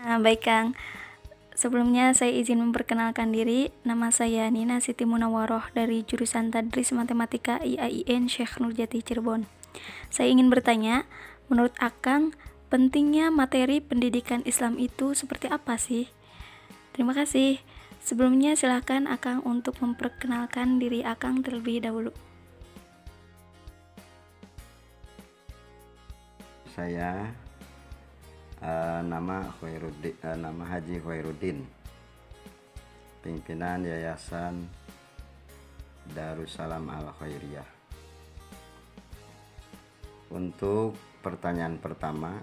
Baik Kang, sebelumnya saya izin memperkenalkan diri. Nama saya Nina Siti Munawaroh dari jurusan Tadris Matematika IAIN Syekh Nurjati Cirebon. Saya ingin bertanya, menurut Akang, pentingnya materi pendidikan Islam itu seperti apa sih? Terima kasih. Sebelumnya silakan Akang untuk memperkenalkan diri Akang terlebih dahulu. Saya nama Haji Khairuddin, pimpinan Yayasan Darussalam Al Khairiyah. Untuk pertanyaan pertama,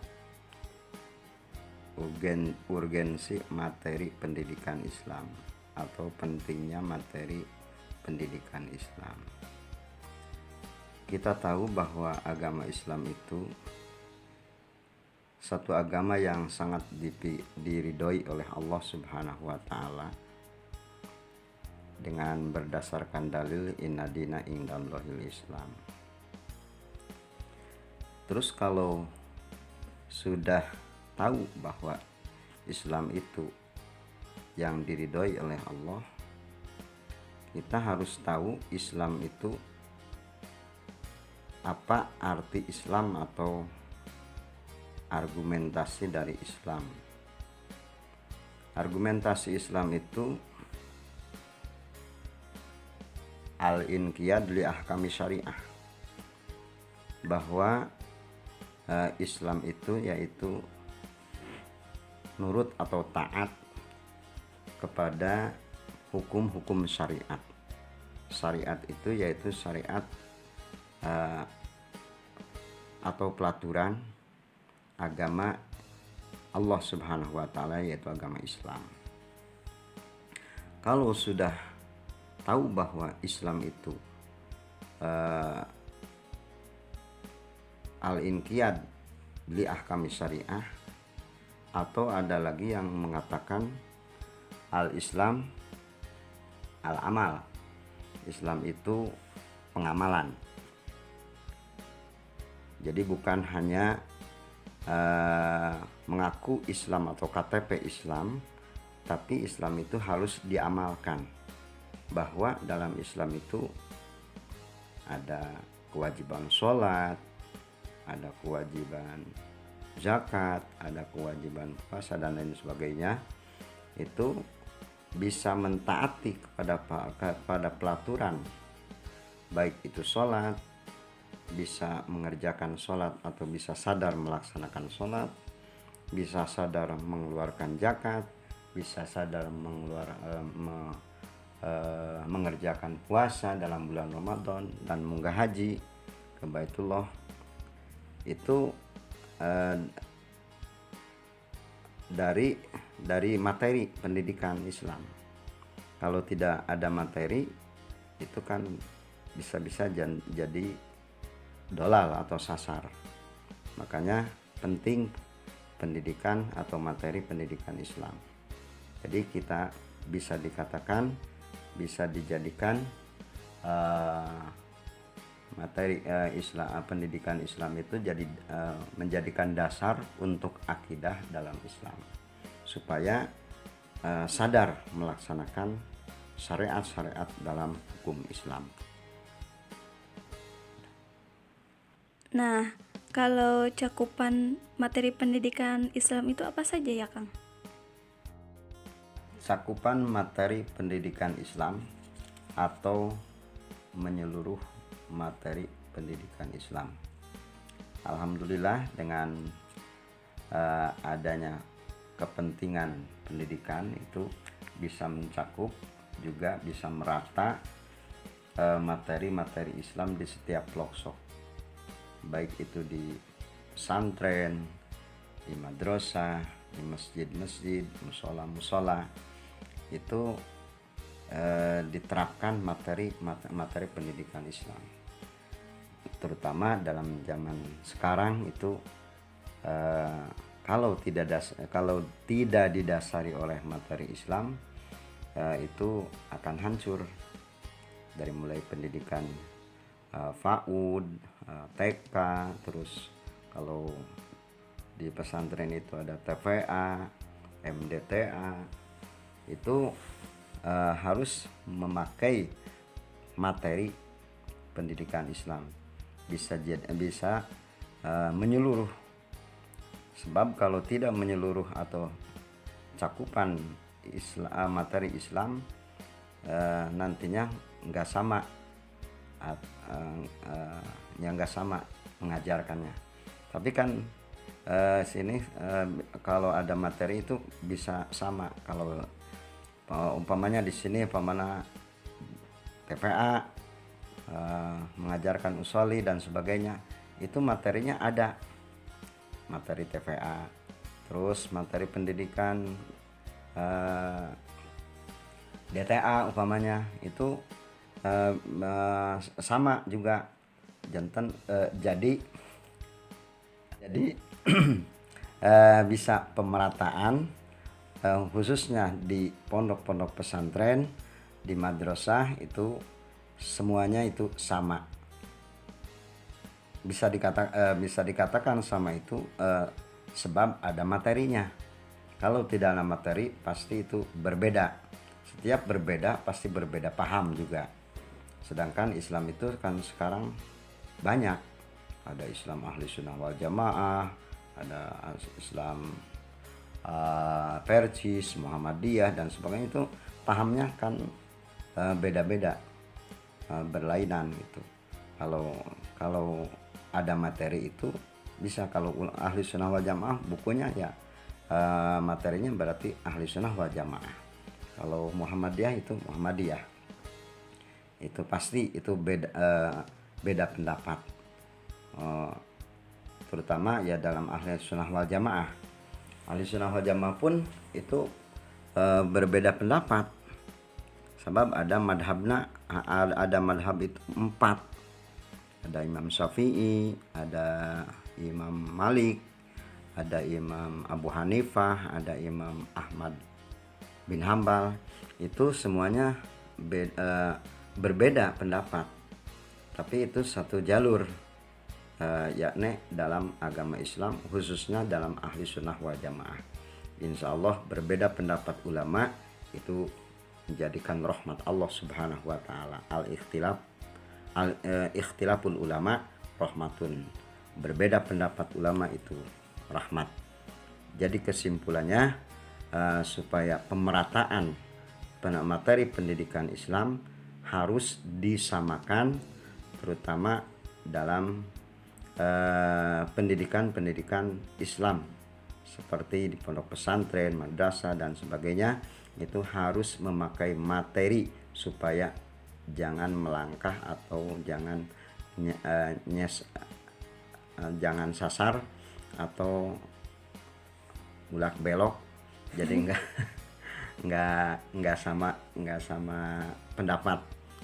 urgensi materi pendidikan Islam atau pentingnya materi pendidikan Islam. Kita tahu bahwa agama Islam itu satu agama yang sangat diridhoi oleh Allah Subhanahu wa Ta'ala dengan berdasarkan dalil inna dina indallahil Islam. Terus kalau sudah tahu bahwa Islam itu yang diridhoi oleh Allah, kita harus tahu Islam itu apa arti Islam atau argumentasi dari Islam. Argumentasi Islam itu al-inqiyad li ahkami syariah, bahwa Islam itu yaitu nurut atau taat kepada hukum-hukum syariat. Syariat itu yaitu syariat atau pelaturan agama Allah Subhanahu wa Ta'ala, yaitu agama Islam. Kalau sudah tahu bahwa Islam itu al-inqiyad li ahkami syariah, atau ada lagi yang mengatakan al-Islam al-amal, Islam itu pengamalan. Jadi bukan hanya mengaku Islam atau KTP Islam, tapi Islam itu harus diamalkan. Bahwa dalam Islam itu ada kewajiban sholat, ada kewajiban zakat, ada kewajiban puasa dan lain sebagainya. Itu bisa mentaati kepada pelaturan, baik itu sholat, bisa mengerjakan sholat atau bisa sadar melaksanakan sholat, bisa sadar mengeluarkan zakat, bisa sadar mengerjakan puasa dalam bulan Ramadan dan munggah haji ke Baitullah. Itu dari materi pendidikan Islam. Kalau tidak ada materi, itu kan bisa-bisa jadi dolal atau sasar. Makanya penting pendidikan atau materi pendidikan Islam. Jadi kita bisa dikatakan, bisa dijadikan materi pendidikan Islam itu jadi menjadikan dasar untuk akidah dalam Islam, supaya sadar melaksanakan syariat-syariat dalam hukum Islam. Nah, kalau cakupan materi pendidikan Islam itu apa saja ya Kang? Cakupan materi pendidikan Islam atau menyeluruh materi pendidikan Islam. Alhamdulillah dengan adanya kepentingan pendidikan itu bisa mencakup, juga bisa merata materi-materi Islam di setiap pelosok, baik itu di pesantren, di madrasah, di masjid-masjid, musola-musola. Itu diterapkan materi pendidikan Islam, terutama dalam zaman sekarang itu. Kalau tidak didasari oleh materi Islam, itu akan hancur, dari mulai pendidikan PAUD, TK, terus kalau di pesantren itu ada TVA, MDTA itu harus memakai materi pendidikan Islam, bisa menyeluruh. Sebab kalau tidak menyeluruh atau cakupan materi Islam nantinya nggak sama, yang nggak sama mengajarkannya. Tapi kan sini kalau ada materi itu bisa sama. Kalau umpamanya di sini umpamanya TPA mengajarkan usoli dan sebagainya, itu materinya ada, materi TPA. Terus materi pendidikan DTA umpamanya itu sama juga jantan. Jadi bisa pemerataan khususnya di pondok-pondok pesantren, di madrasah itu semuanya itu sama. Bisa dikatakan sama itu sebab ada materinya. Kalau tidak ada materi pasti itu berbeda. Setiap berbeda pasti berbeda paham juga. Sedangkan Islam itu kan sekarang banyak. Ada Islam ahli sunnah wal jamaah, ada Islam Persis, Muhammadiyah dan sebagainya, itu pahamnya kan beda-beda, berlainan gitu. Kalau ada materi itu bisa. Kalau ahli sunnah wal jamaah bukunya ya materinya berarti ahli sunnah wal jamaah. Kalau Muhammadiyah itu Muhammadiyah. Itu pasti itu beda pendapat, terutama ya dalam ahli sunnah wal jamaah. Ahli sunnah wal jamaah pun itu berbeda pendapat, sebab ada madhab itu 4. Ada Imam Syafi'i, ada Imam Malik, ada Imam Abu Hanifah, ada Imam Ahmad bin Hambal. Itu semuanya berbeda pendapat, tapi itu satu jalur, yakni dalam agama Islam, khususnya dalam ahli sunnah wal jamaah. Insya Allah berbeda pendapat ulama itu menjadikan rahmat Allah subhanahu wa ta'ala. Ikhtilaful ulama rahmatun. Berbeda pendapat ulama itu rahmat. Jadi kesimpulannya supaya pemerataan materi pendidikan Islam harus disamakan, terutama dalam pendidikan Islam seperti di pondok pesantren, madrasah dan sebagainya. Itu harus memakai materi supaya jangan melangkah atau jangan sasar atau ulak belok. Jadi nggak sama pendapat.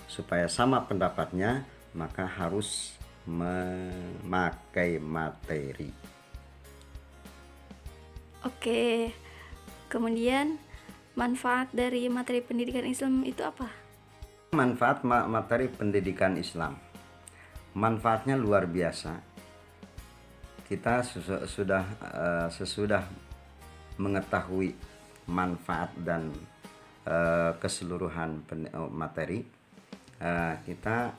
Supaya sama pendapatnya maka harus memakai materi. Oke, kemudian manfaat dari materi pendidikan Islam itu apa? Manfaat materi pendidikan Islam, manfaatnya luar biasa. Kita sesudah mengetahui manfaat dan keseluruhan materi, kita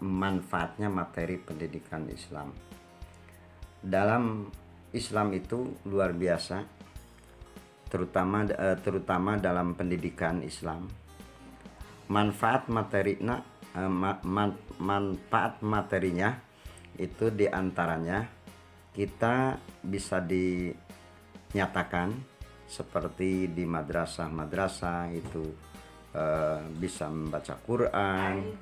manfaatnya materi pendidikan Islam. Dalam Islam itu luar biasa, terutama dalam pendidikan Islam. Manfaat materinya itu diantaranya kita bisa dinyatakan seperti di madrasah itu bisa membaca Quran,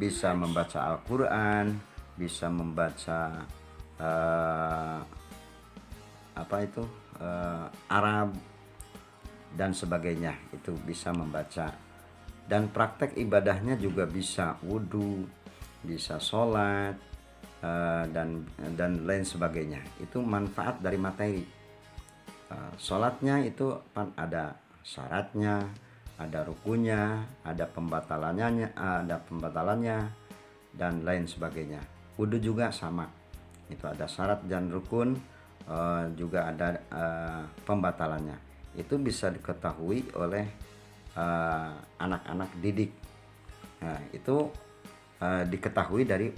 bisa membaca Al-Quran, bisa membaca Arab dan sebagainya, itu bisa membaca. Dan praktek ibadahnya juga bisa wudhu, bisa sholat dan lain sebagainya. Itu manfaat dari materi. Sholatnya itu ada syaratnya, ada rukunya, ada pembatalannya dan lain sebagainya. Wudhu juga sama, itu ada syarat dan rukun. juga ada pembatalannya. Itu bisa diketahui oleh anak-anak didik. Nah, itu diketahui dari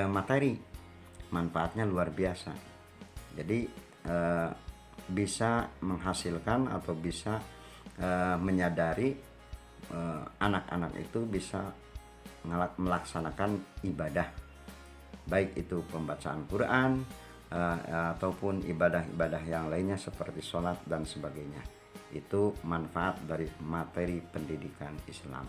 materi. Manfaatnya luar biasa. Jadi bisa menghasilkan atau bisa menyadari anak-anak itu bisa melaksanakan ibadah, baik itu pembacaan Quran ataupun ibadah-ibadah yang lainnya seperti sholat dan sebagainya. Itu manfaat dari materi pendidikan Islam.